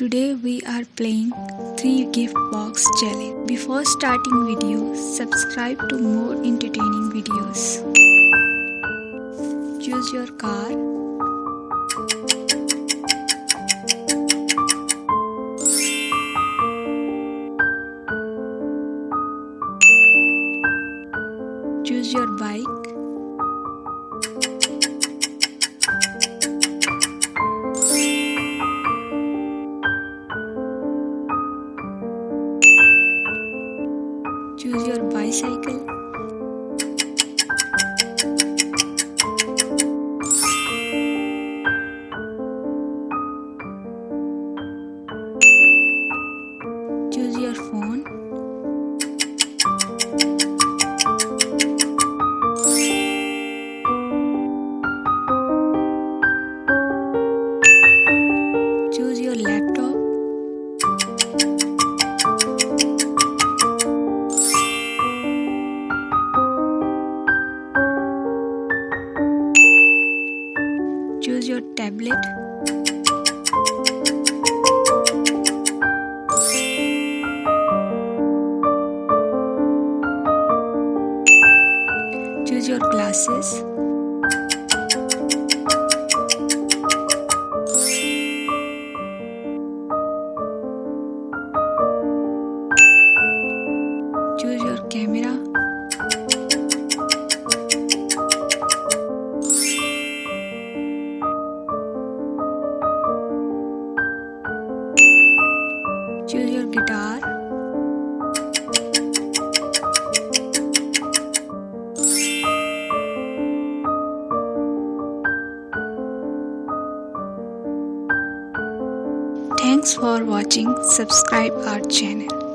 Today we are playing 3 gift box challenge. Before starting video, subscribe to more entertaining videos. Choose your car. Choose your bike. Choose your bicycle. Choose your phone. Choose your laptop. Choose your tablet. Choose your glasses. Choose your camera. Choose your guitar. Thanks for watching. Subscribe our channel.